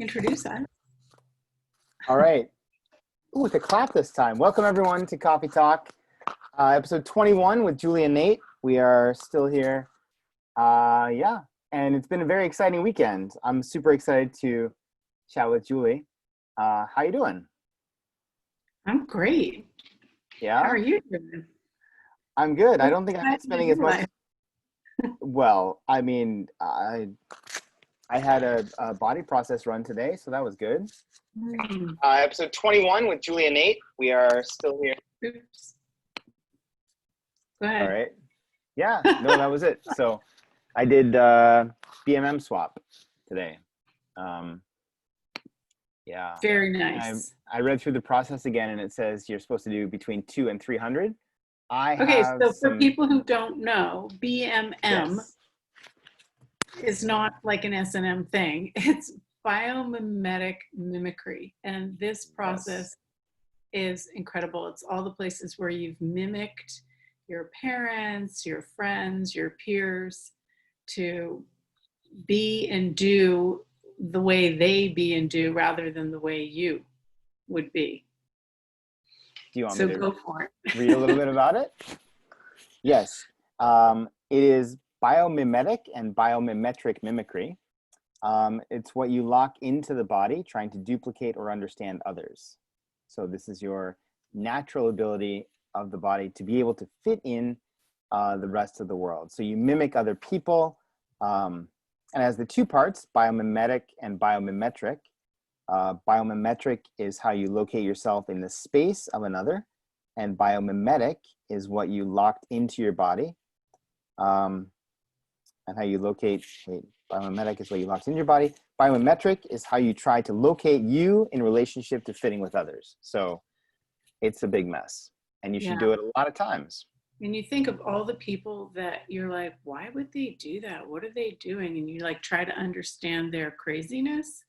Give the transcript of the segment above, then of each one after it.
introduce us. All right. Ooh, with a clap this time. Welcome everyone to Coffee Talk, episode 21 with Julie and Nate. We are still here. And it's been a very exciting weekend. I'm super excited to chat with Julie. How you doing? I'm great. Yeah? How are you doing? I'm good. I don't think I'm spending as much. Life? Well, I mean, I had a body process run today, so that was good. Episode 21 with Julie and Nate. We are still here. Oops. Go ahead. All right. Yeah, no, that was it. So I did BMM swap today. Yeah. Very nice. I read through the process again, and it says you're supposed to do between 200 and 300. For people who don't know, BMM Yes. is not like an S&M thing. It's biomimetic mimicry. And this process is incredible. It's all the places where you've mimicked your parents, your friends, your peers to be and do the way they be and do rather than the way you would be. Do you want me to go for it? Read a little bit about it? Yes. It is biomimetic and biomimetric mimicry. It's what you lock into the body trying to duplicate or understand others. So this is your natural ability of the body to be able to fit in the rest of the world. So you mimic other people, and as the two parts, biomimetic and biomimetric. Biomimetric is how you locate yourself in the space of another, and biomimetic is what you locked into your body. And how you locate, biomimetic is what you locked into your body. Biomimetric is how you try to locate you in relationship to fitting with others. So it's a big mess, and you should do it a lot of times. And you think of all the people that you're like, why would they do that? What are they doing? And you like try to understand their craziness.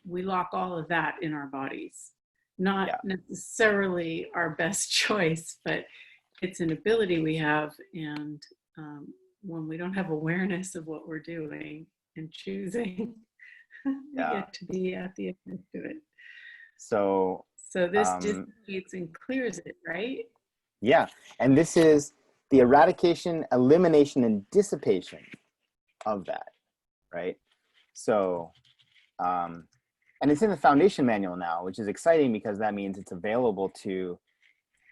We lock all of that in our bodies. Not necessarily our best choice, but it's an ability we have. And when we don't have awareness of what we're doing and choosing, we get to be at the effect of it. So this dissipates and clears it, right? Yeah, and this is the eradication, elimination, and dissipation of that, right? So, and it's in the foundation manual now, which is exciting because that means it's available to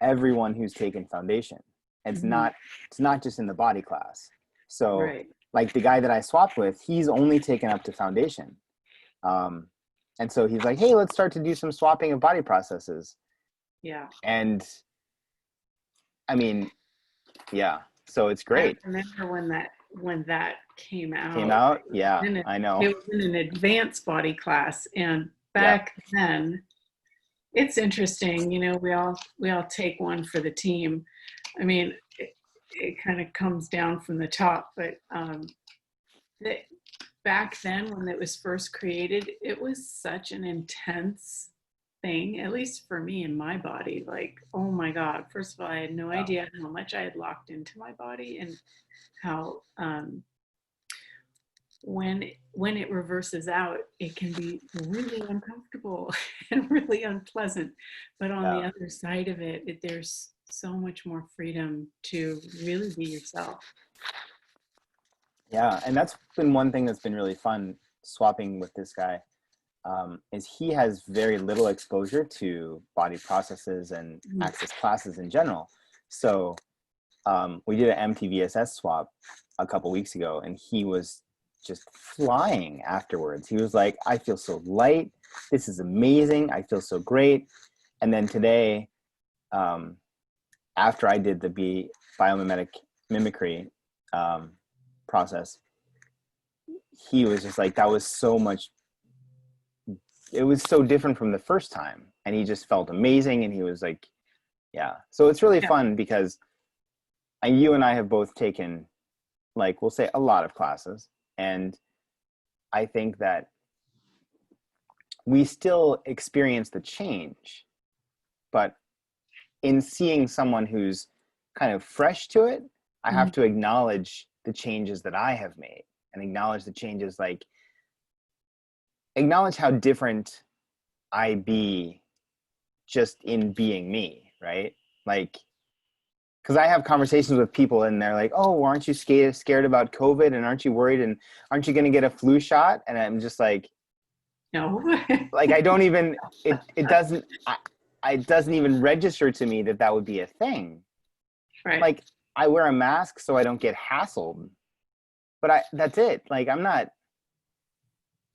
everyone who's taken foundation. It's not just in the body class. So like the guy that I swapped with, he's only taken up to foundation. And so he's like, hey, let's start to do some swapping of body processes. Yeah. And I mean, yeah, so it's great. I remember when that came out. Yeah, I know. It was in an advanced body class, and back then, it's interesting. You know, we all take one for the team. I mean, it kind of comes down from the top, but back then when it was first created, it was such an intense thing, at least for me and my body. Like, oh my God, first of all, I had no idea how much I had locked into my body, and how when it reverses out, it can be really uncomfortable and really unpleasant. But on the other side of it, there's so much more freedom to really be yourself. Yeah, and that's been one thing that's been really fun swapping with this guy. Is he has very little exposure to body processes and access classes in general. So we did an MTVSS swap a couple weeks ago, and he was just flying afterwards. He was like, I feel so light. This is amazing. I feel so great. And then today, after I did the biomimetic mimicry process, he was just like, that was so much. It was so different from the first time, and he just felt amazing. And he was like, yeah. So it's really fun because you and I have both taken, like, we'll say a lot of classes. And I think that we still experience the change, but in seeing someone who's kind of fresh to it, I have to acknowledge the changes that I have made and acknowledge the changes, like, acknowledge how different I be just in being me, right? Like, because I have conversations with people and they're like, oh, aren't you scared about COVID, and aren't you worried, and aren't you going to get a flu shot? And I'm just No. like I don't even, it doesn't, it doesn't even register to me that that would be a thing. Right. Like, I wear a mask so I don't get hassled, but that's it. Like,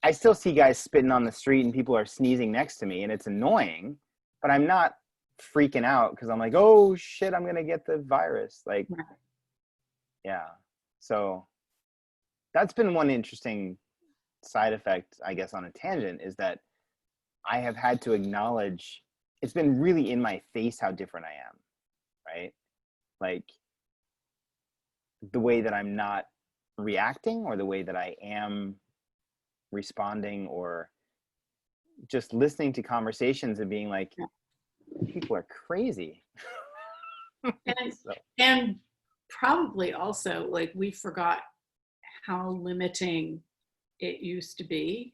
I still see guys spitting on the street and people are sneezing next to me and it's annoying, but I'm not freaking out because I'm like, oh shit, I'm gonna get the virus. Like, Right. yeah. So that's been one interesting side effect, I guess, on a tangent, is that I have had to acknowledge, it's been really in my face how different I am, right? Like, the way that I'm not reacting, or the way that I am responding, or just listening to conversations and being like, people are crazy. And, So, and probably also, like, we forgot how limiting it used to be.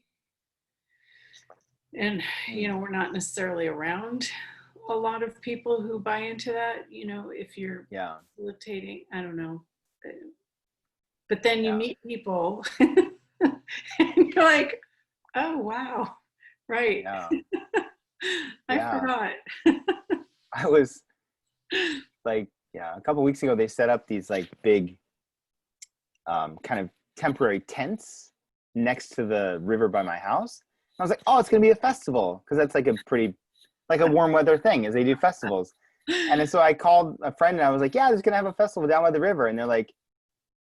And, we're not necessarily around a lot of people who buy into that, if you're yeah, facilitating, I don't know. But then you yeah, meet people and you're like, oh, wow, right. yeah, I yeah. forgot. I was like, yeah, a couple weeks ago, they set up these like big kind of temporary tents next to the river by my house. I was like, oh, it's going to be a festival, because that's like a pretty, like a warm weather thing, is they do festivals. And then, so I called a friend and I was like, yeah, there's going to have a festival down by the river. And they're like,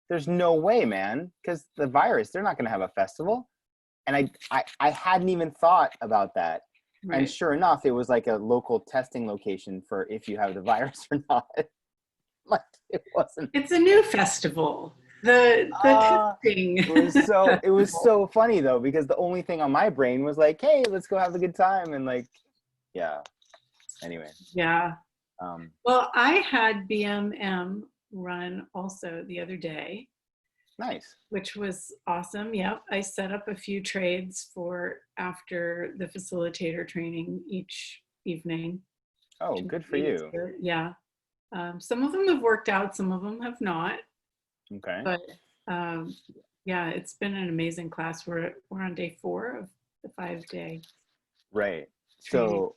there's no way, man, because the virus, they're not going to have a festival. And I hadn't even thought about that. Right. And sure enough, it was like a local testing location for if you have the virus or not. Like, it wasn't. It's a new festival. The testing. It was so funny though, because the only thing on my brain was like, hey, let's go have a good time. And like, yeah. Anyway. Yeah. Well, I had BMM run also the other day. Nice. Which was awesome. Yep. I set up a few trades for after the facilitator training each evening. Oh, good for you. Yeah. Some of them have worked out, some of them have not. Okay. But yeah, it's been an amazing class. We're on day 4 of the 5-day. Right. Training. So,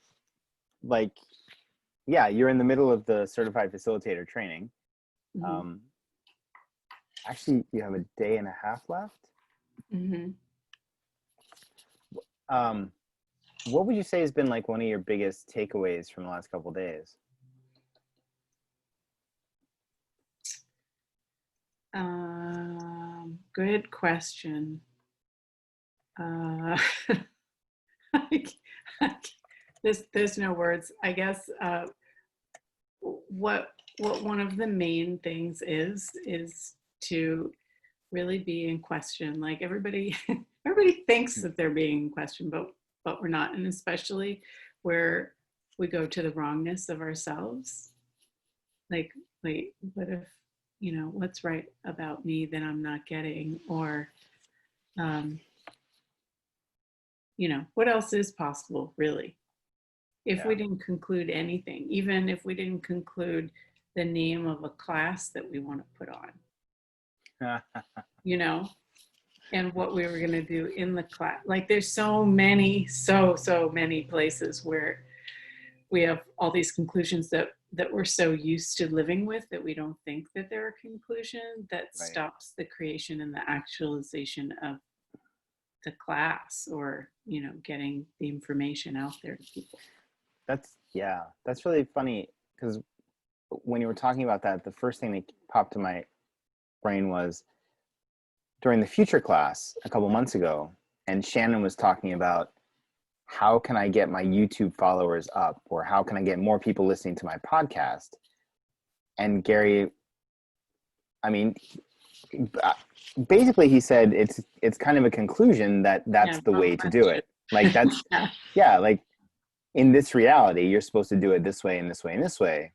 like, yeah, you're in the middle of the certified facilitator training. Mm-hmm. Actually, you have a day and a half left. Mm-hmm. What would you say has been like one of your biggest takeaways from the last couple of days? Good question. There's no words. I guess what one of the main things is to really be in question. Like, everybody thinks that they're being in question, but we're not. And especially where we go to the wrongness of ourselves. Like, wait, what if, what's right about me that I'm not getting? Or, what else is possible, really? If we didn't conclude anything, even if we didn't conclude the name of a class that we want to put on, and what we were going to do in the class. Like, there's so many places where we have all these conclusions that we're so used to living with that we don't think that they're a conclusion, that stops the creation and the actualization of the class, or getting the information out there to people. That's really funny, because when you were talking about that, the first thing that popped to my brain was during the future class a couple months ago, and Shannon was talking about how can I get my YouTube followers up, or how can I get more people listening to my podcast? And Gary, I mean, basically he said it's kind of a conclusion that that's the way to do it. Like, that's like, in this reality, you're supposed to do it this way and this way and this way.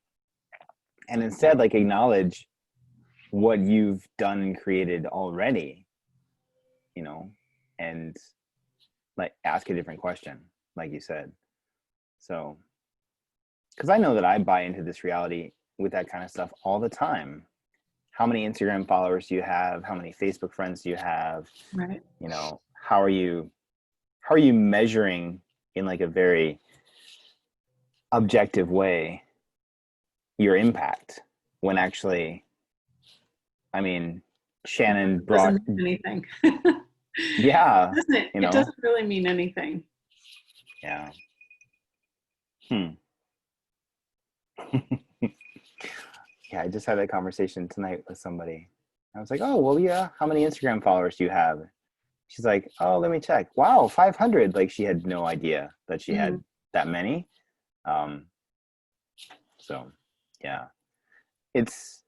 And instead, like, acknowledge what you've done and created already, and like ask a different question, like you said. So, because I know that I buy into this reality with that kind of stuff all the time. How many Instagram followers do you have? How many Facebook friends do you have? Right. You know, how are you measuring in like a very objective way your impact when actually, I mean, Shannon It brought, doesn't mean anything. yeah, you It know, doesn't really mean anything. yeah. Hmm. Yeah, I just had that conversation tonight with somebody. I was like, oh, well, yeah, how many Instagram followers do you have? She's like, oh, let me check. Wow, 500. Like she had no idea that she had that many. Um, so, yeah, it's,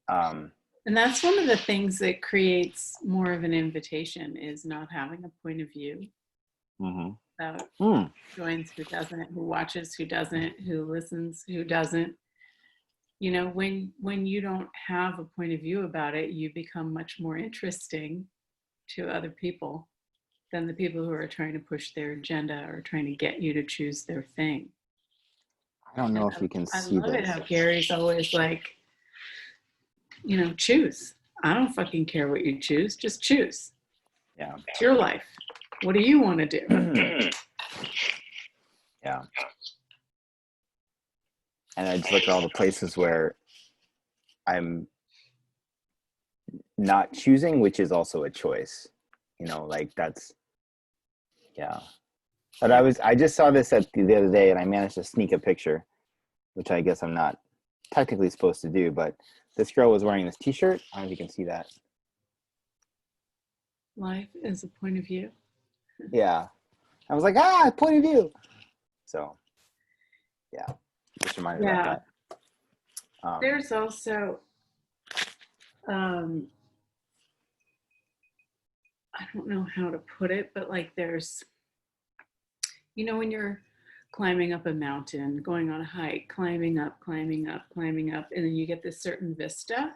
And that's one of the things that creates more of an invitation is not having a point of view about who joins, who doesn't, who watches, who doesn't, who listens, who doesn't. You know, when you don't have a point of view about it, you become much more interesting to other people than the people who are trying to push their agenda or trying to get you to choose their thing. I don't know And if you can I see love it this. how Gary's always like, you know, choose. I don't fucking care what you choose, just choose. Yeah. It's your life. What do you want to do? Yeah. And I just look at all the places where I'm not choosing, which is also a choice. You know, like that's, yeah. But I just saw this at the other day and I managed to sneak a picture, which I guess I'm not technically supposed to do, but this girl was wearing this t-shirt. I don't know if you can see that. Life is a point of view. Yeah. I was like, point of view. So, yeah, just reminded about that. There's also, I don't know how to put it, but like there's, you know, when you're climbing up a mountain, going on a hike, climbing up, climbing up, climbing up, and then you get this certain vista.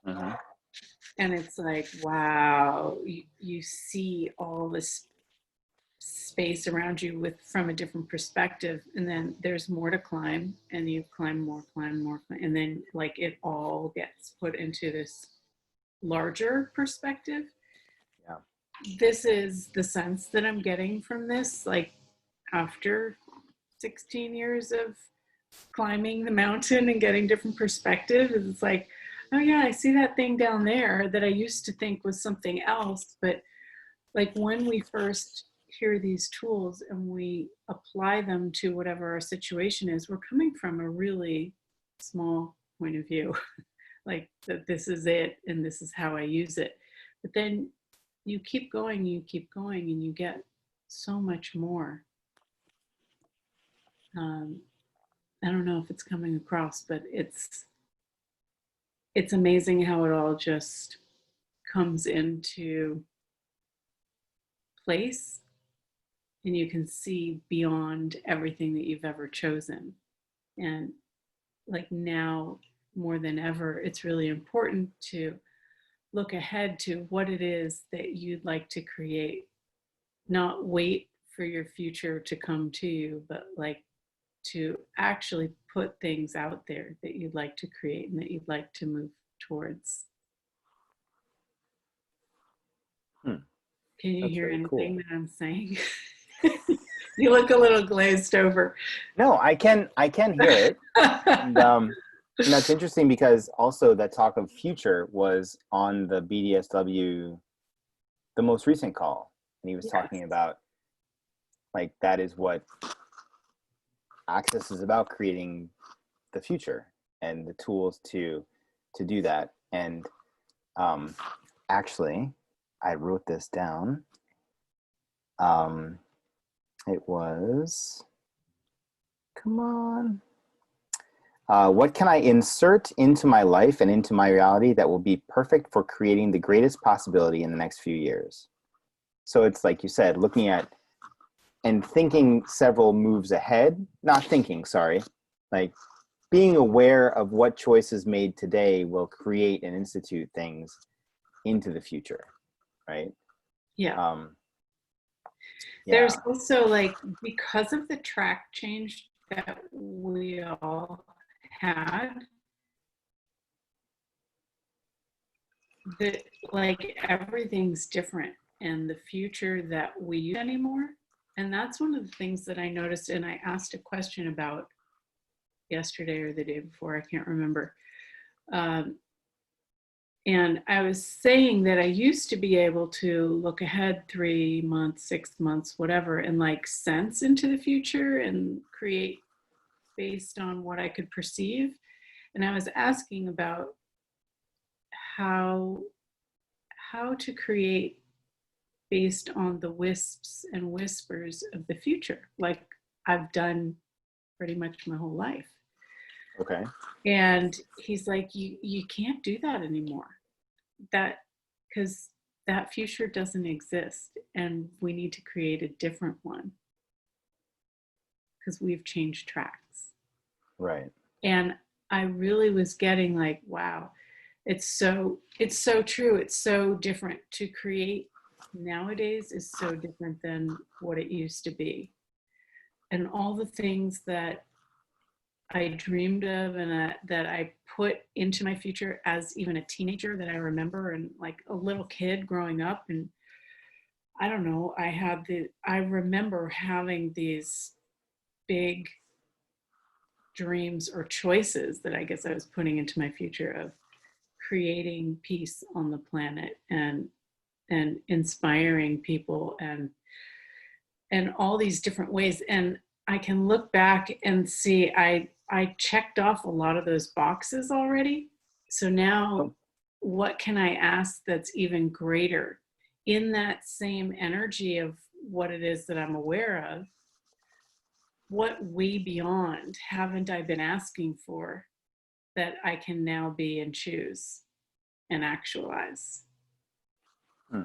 And it's like, wow, you see all this space around you with from a different perspective, and then there's more to climb, and you climb more, and then like it all gets put into this larger perspective. Yeah. This is the sense that I'm getting from this, like after 16 years of climbing the mountain and getting different perspectives. It's like, oh yeah, I see that thing down there that I used to think was something else. But like when we first hear these tools and we apply them to whatever our situation is, we're coming from a really small point of view, like that this is it and this is how I use it. But then you keep going, and you get so much more. I don't know if it's coming across, but it's amazing how it all just comes into place and you can see beyond everything that you've ever chosen. And like now more than ever, it's really important to look ahead to what it is that you'd like to create, not wait for your future to come to you, but like to actually put things out there that you'd like to create and that you'd like to move towards. Can you That's hear very anything cool. that I'm saying? You look a little glazed over. No, I can hear it. And that's interesting because also that talk of future was on the BDSW, the most recent call. And he was talking about like, that is what Access is about, creating the future and the tools to do that. And actually, I wrote this down. It was, come on. What can I insert into my life and into my reality that will be perfect for creating the greatest possibility in the next few years? So it's like you said, looking at and thinking several moves ahead, not thinking, sorry, like being aware of what choices made today will create and institute things into the future, right? Yeah. There's Yeah. also like, because of the track change that we all had, that like everything's different and the future that we use anymore. And that's one of the things that I noticed, and I asked a question about yesterday or the day before, I can't remember. Um, and I was saying that I used to be able to look ahead 3 months, 6 months, whatever, and like sense into the future and create based on what I could perceive. And I was asking about how how to create based on the wisps and whispers of the future, like I've done pretty much my whole life. Okay. And he's like, you can't do that anymore. That because that future doesn't exist, and we need to create a different one because we've changed tracks. Right. And I really was getting like, wow, it's so true. It's so different to create nowadays is so different than what it used to be. And all the things that I dreamed of and that I put into my future as even a teenager that I remember, and like a little kid growing up. And I don't know, I remember having these big dreams or choices that I guess I was putting into my future of creating peace on the planet and inspiring people and all these different ways. And I can look back and see I checked off a lot of those boxes already. So now Oh, what can I ask that's even greater in that same energy of what it is that I'm aware of? What way beyond haven't I been asking for that I can now be and choose and actualize? hmm.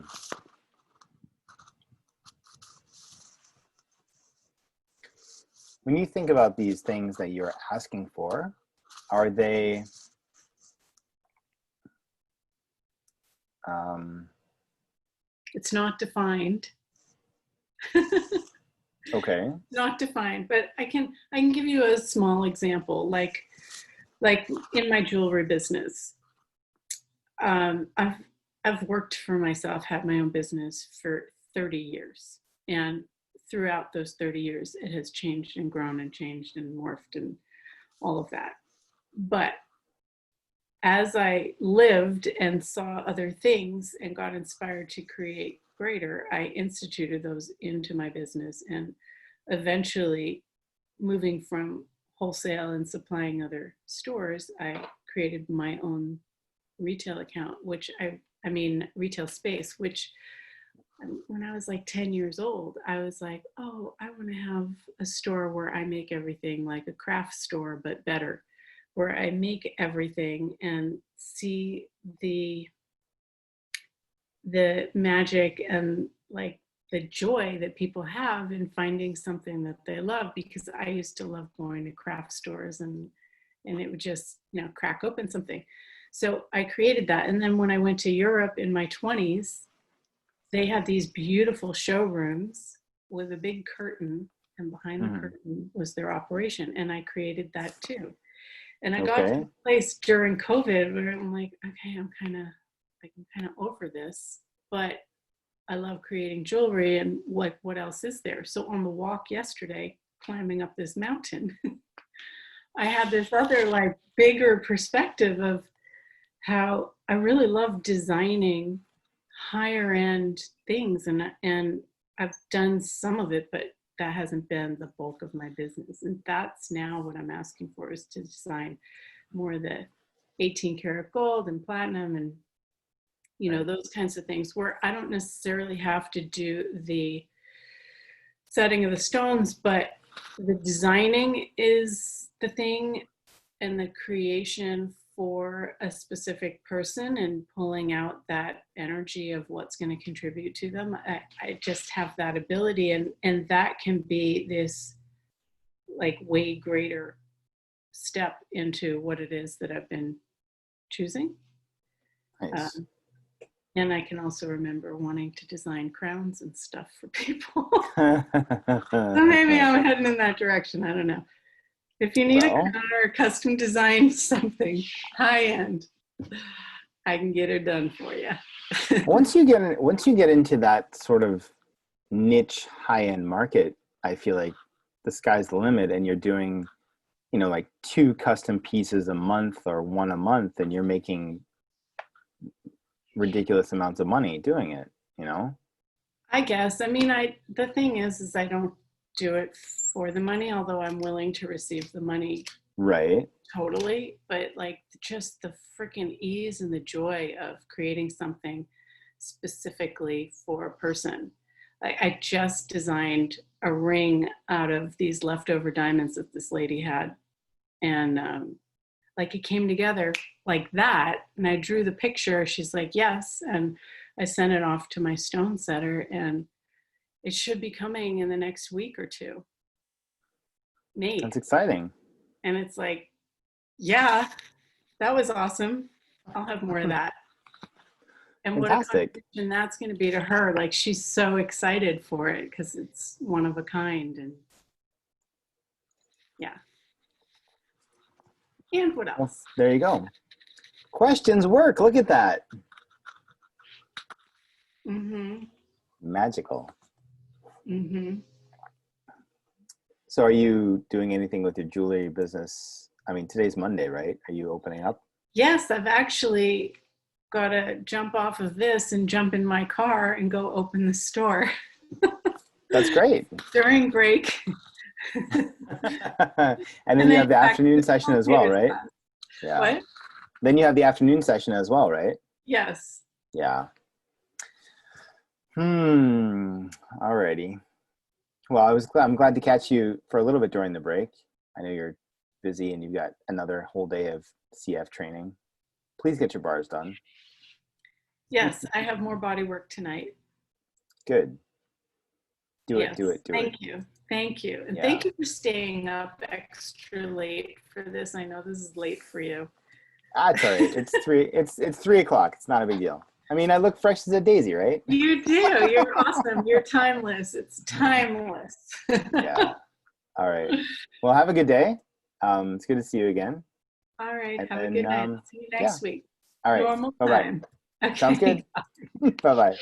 When you think about these things that you're asking for, are they um, It's not defined. okay? Not defined, but I can give you a small example. Like in my jewelry business, I've worked for myself, had my own business for 30 years, and throughout those 30 years, it has changed and grown and changed and morphed and all of that. But as I lived and saw other things and got inspired to create greater, I instituted those into my business, and eventually moving from wholesale and supplying other stores, I created my own retail account, which I mean, retail space, which when I was like 10 years old, I was like, oh, I want to have a store where I make everything like a craft store, but better, where I make everything and see the magic and like the joy that people have in finding something that they love, because I used to love going to craft stores and it would just, crack open something. So I created that. And then when I went to Europe in my 20s, they had these beautiful showrooms with a big curtain, and behind the Hmm. curtain was their operation. And I created that too. And I got to Okay. the place during COVID where I'm like, okay, I'm kind of over this, but I love creating jewelry, and what else is there? So on the walk yesterday, climbing up this mountain, I had this other like bigger perspective of how I really love designing higher end things, and I've done some of it, but that hasn't been the bulk of my business. And that's now what I'm asking for, is to design more of the 18 karat gold and platinum and Right. those kinds of things, where I don't necessarily have to do the setting of the stones, but the designing is the thing, and the creation for a specific person and pulling out that energy of what's going to contribute to them. I just have that ability, and that can be this like way greater step into what it is that I've been choosing. Nice. Um, And I can also remember wanting to design crowns and stuff for people. So maybe I'm heading in that direction. I don't know. If you need a crown or a custom designed something high end, I can get it done for you. once you get into that sort of niche high end market, I feel like the sky's the limit, and you're doing, you know, like 2 custom pieces a month or 1 a month, and you're making ridiculous amounts of money doing it, you know? I guess. I mean, the thing is I don't do it for the money, although I'm willing to receive the money. Right. Totally. But like just the freaking ease and the joy of creating something specifically for a person. I just designed a ring out of these leftover diamonds that this lady had. And like it came together like that. And I drew the picture. She's like, yes. And I sent it off to my stone setter, and it should be coming in the next week or two. Made. That's exciting. And it's like, yeah, that was awesome. I'll have more of that. And Fantastic. What a contribution that's going to be to her. Like she's so excited for it because it's one of a kind. And yeah. And what else? Well, there you go. Questions work. Look at that. Mm-hmm. Magical. Mm-hmm. So are you doing anything with your jewelry business? I mean, today's Monday, right? Are you opening up? Yes, I've actually got to jump off of this and jump in my car and go open the store. That's great. During break. And then you have the afternoon session as well, right? Yeah. What? Then you have the afternoon session as well, right? Yes. Yeah. Alrighty. Well, I'm glad to catch you for a little bit during the break. I know you're busy and you've got another whole day of CF training. Please get your bars done. Yes, I have more body work tonight. Good. Do Yes. it. Thank you. Thank you. And thank you for staying up extra late for this. I know this is late for you. It's all right. It's 3 o'clock. It's not a big deal. I mean, I look fresh as a daisy, right? You do. You're awesome. You're timeless. It's timeless. Yeah. All right. Well, have a good day. It's good to see you again. All right. Have a good night. See you next week. All right. Normal Bye-bye. time. Okay. Sounds good. Bye-bye.